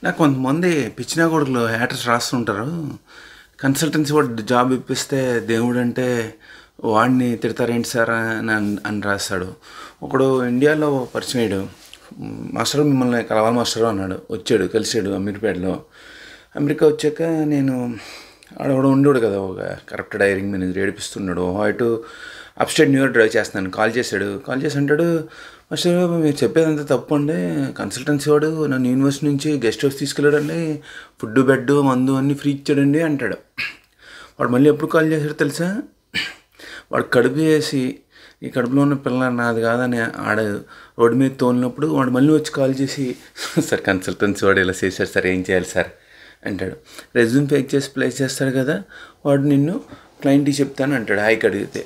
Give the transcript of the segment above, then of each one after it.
నాకు కొంతమంది పిచ్చినా కొడుకులు హ్యాటర్స్ రాస్తుంటారు. కన్సల్టెన్సీ వాడు జాబ్ ఇప్పిస్తే దేవుడు అంటే వాడిని తిడతారేంటి సార్ అని రాస్తాడు. ఒకడు ఇండియాలో పరిచయం అయ్యాడు. మాస్టర్ మిమ్మల్ని కలవాలి మాస్టర్ అన్నాడు. వచ్చాడు, కలిసాడు అమీర్పేటలో. అమెరికా వచ్చాక నేను ఆడవాడు ఉండేవాడు కదా, ఒక కరెక్ట్ హైరింగ్ మేనేజర్ ఏడిపిస్తున్నాడు. అటు అప్స్టేట్ న్యూయార్క్ డ్రైవ్ చేస్తున్నాను. కాల్ చేసి అంటాడు, మాస్టర్ మీరు చెప్పేదంతా తప్పు అండి. కన్సల్టెన్సీ వాడు నన్ను యూనివర్సిటీ నుంచి గెస్ట్ హౌస్ తీసుకెళ్ళాడండి, ఫుడ్ బెడ్ మందు అన్నీ ఫ్రీ ఇచ్చాడండి అంటాడు. వాడు మళ్ళీ ఎప్పుడు కాల్ చేశాడు తెలుసా? వాడు కడుపు చేసి ఈ కడుపులో ఉన్న పిల్ల నాది కాదని ఆడ రోడ్డు మీద తోలినప్పుడు వాడు మళ్ళీ వచ్చి కాల్ చేసి, సార్ కన్సల్టెన్సీ వాడు ఇలా చేశాడు సార్, ఏం చేయాలి సార్ అంటాడు. రెజ్యూమ్ ఫేక్ చేసి ప్లేస్ చేస్తాడు కదా, వాడు నిన్ను క్లయింట్కి చెప్తాను అంటాడు. హైక్ అడిగితే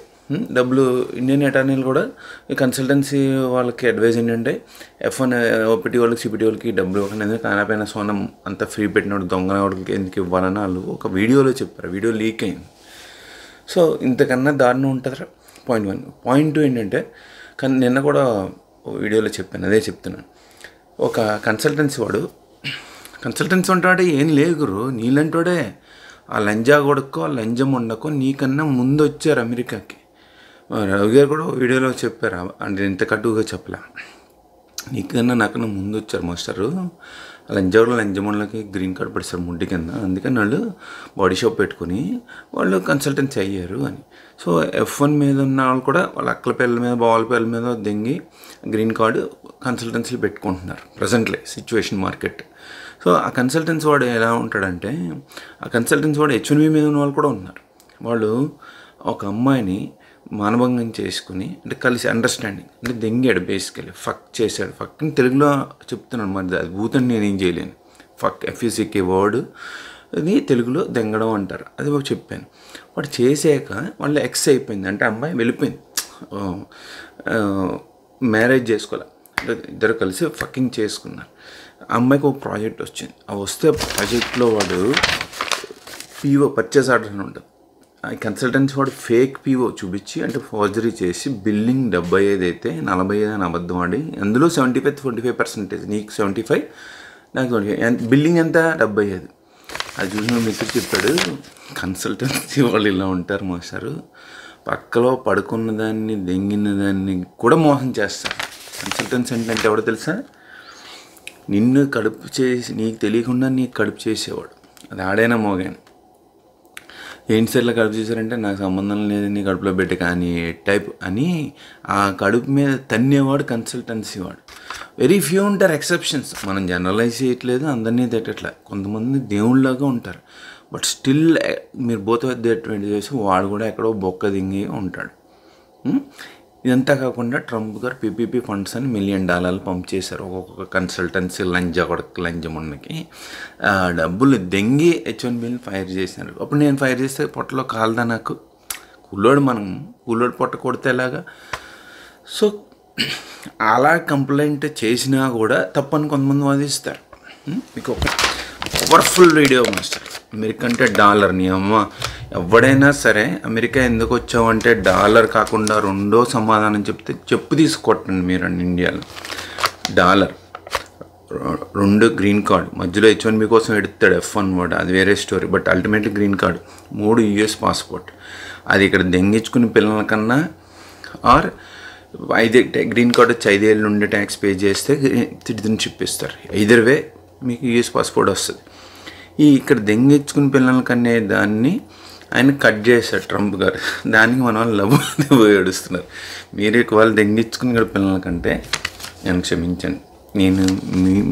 డబ్బులు. ఇండియన్ అటార్నీలు కూడా ఈ కన్సల్టెన్సీ వాళ్ళకి అడ్వైజ్ ఏంటంటే F1 ఓపీటీ వాళ్ళకి సిపిటీ వాళ్ళకి డబ్బులు ఇవ్వకుండా కానపైన సోనం అంతా ఫ్రీ పెట్టినప్పుడు దొంగన వాళ్ళకి ఎందుకు ఇవ్వాలని వాళ్ళు ఒక వీడియోలో చెప్పారు. వీడియో లీక్ అయింది. సో ఇంతకన్నా దారుణం ఉంటుందా? పాయింట్ 1. పాయింట్ 2 ఏంటంటే, కానీ నిన్న కూడా వీడియోలో చెప్పాను, అదే చెప్తున్నాను. ఒక కన్సల్టెన్సీ ఉంటాడే ఏం లేదు గురు, నీళ్ళంటోడే. ఆ లంజా కొడుకో ఆ లంజం ఉండకో నీకన్నా ముందు వచ్చారు అమెరికాకి. రవి గారు కూడా వీడియోలో చెప్పారు, అంటే ఇంత కటువుగా చెప్పలే. నీకన్నా నాకన్నా ముందు వచ్చారు మాస్టరు. లంజముళ్ళకి గ్రీన్ కార్డ్ పడిస్తారు ముడ్డి కింద, అందుకని వాళ్ళు బాడీ షాప్ పెట్టుకుని వాళ్ళు కన్సల్టెన్సీ అయ్యారు అని. సో F1 మీద ఉన్న వాళ్ళు కూడా వాళ్ళ అక్కల పిల్లల మీద బావాల పిల్లల మీద దెంగి గ్రీన్ కార్డు కన్సల్టెన్సీలు పెట్టుకుంటున్నారు ప్రజెంట్లీ సిచ్యువేషన్ మార్కెట్. సో ఆ కన్సల్టెన్సీ వాడు ఎలా ఉంటాడంటే, ఆ కన్సల్టెన్సీ వాడు H1B మీద ఉన్న వాళ్ళు కూడా ఉన్నారు. వాళ్ళు ఒక అమ్మాయిని మానభంగం చేసుకుని, అంటే కలిసి అండర్స్టాండింగ్ అంటే దెంగాడు, బేసికలీ ఫక్ చేశాడు. ఫక్ని తెలుగులో చెప్తున్నాను, మరి అది భూతని నేనేం చేయలేను. ఫక్ FUCK వర్డ్, అది తెలుగులో దెంగడం అంటారు, అది చెప్పాను. వాడు చేసాక వాళ్ళ ఎక్స్ అయిపోయింది, అంటే అమ్మాయి వెళ్ళిపోయింది, మ్యారేజ్ చేసుకోవాలి, ఇద్దరు కలిసి ఫక్కింగ్ చేసుకున్నారు. అమ్మాయికి ఒక ప్రాజెక్ట్ వచ్చింది. ఆ వస్తే ప్రాజెక్ట్లో వాడు PO పర్చేస్ ఆర్డర్ అని ఉంటుంది. ఆ కన్సల్టెన్సీ వాడు ఫేక్ PO చూపించి, అంటే ఫోర్జరీ చేసి బిల్లింగ్ 75 అయితే 45 అని అబద్ధం ఆడి, అందులో 75-25%, నీకు 75 నాకు 25, బిల్లింగ్ ఎంత 75. అది చూసిన మిత్రుడు చెప్పాడు, కన్సల్టెన్సీ వాళ్ళు ఇలా ఉంటారు మాస్టారు, పక్కలో పడుకున్న దాన్ని దెంగిన దాన్ని కూడా మోసం చేస్తారు. కన్సల్టెన్సీ అంటే ఎవడో తెలుసా? నిన్ను కడుపు చేసి నీకు తెలియకుండా నీకు కడుపు చేసేవాడు. అది ఆడైనా మోగాను. ఏంటి సార్లో కడుపు చేశారంటే నాకు సంబంధం లేదు నీ కడుపులో పెట్టి కానీ టైప్ అని ఆ కడుపు మీద తన్నేవాడు కన్సల్టెన్సీ వాడు. వెరీ ఫ్యూ ఉంటారు ఎక్సెప్షన్స్, మనం జనరలైజ్ చేయట్లేదు, అందరినీ తిట్టట్లే. కొంతమంది దేవుళ్ళలాగా ఉంటారు, బట్ స్టిల్ మీరు బోత్ అడ్వాంటేజ్ చేసి వాడు కూడా ఎక్కడో బొక్క దింగి ఉంటాడు. ఇదంతా కాకుండా ట్రంప్ గారు PPP ఫండ్స్ అని $1 మిలియన్ పంప్ చేశారు ఒక్కొక్క కన్సల్టెన్సీ లంజమున్నకి. డబ్బులు దెంగి H1Bని ఫైర్ చేశారు. అప్పుడు నేను ఫైర్ చేస్తే పొట్టలో కాలదా నాకు? కూలోడు పొట్ట కొడితే ఎలాగా? సో అలా కంప్లైంట్ చేసినా కూడా తప్పని కొంతమంది వాదిస్తారు. మీకు ఒక పవర్ఫుల్ వీడియో మాస్టర్, అమెరికా అంటే డాలర్. నీ అమ్మ, ఎవడైనా సరే అమెరికా ఎందుకు వచ్చావంటే డాలర్ కాకుండా రెండో సమాధానం చెప్తే చెప్పు తీసుకొట్టండి మీరు. ఇండియాలో డాలర్, 2 గ్రీన్ కార్డు, మధ్యలో H1B కోసం ఎడుతాడు F1 వాడు, అది వేరే story, but ultimately green card, 3 US passport. అది ఇక్కడ దెంగించుకుని పిల్లల కన్నా, ఆర్ 5 గ్రీన్ కార్డు వచ్చి 5 ఏళ్ళు ఉండే ట్యాక్స్ పే చేస్తే సిటిజన్షిప్ ఇస్తారు. ఐదర్ వే మీకు US పాస్పోర్ట్ వస్తుంది. ఇక్కడ దెంగించుకుని పిల్లల కన్నా దాన్ని ఆయన కట్ చేశాడు ట్రంప్ గారు. దానికి మన వాళ్ళు లవ్ ఏడుస్తున్నారు. మీరు వాళ్ళు దెంగించుకుని ఇక్కడ పిల్లల కంటే నేను క్షమించండి, నేను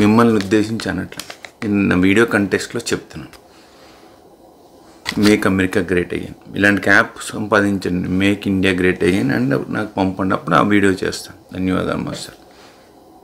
మిమ్మల్ని ఉద్దేశించి అనట్లా, నా వీడియో కంటెక్స్ట్లో చెప్తున్నాను. మేక్ అమెరికా గ్రేట్ అగైన్, ఇలాంటి క్యాప్ సంపాదించండి, make India great again and నాకు పంపండి, అప్పుడు ఆ వీడియో చేస్తాను. ధన్యవాదాలు మాస్టర్.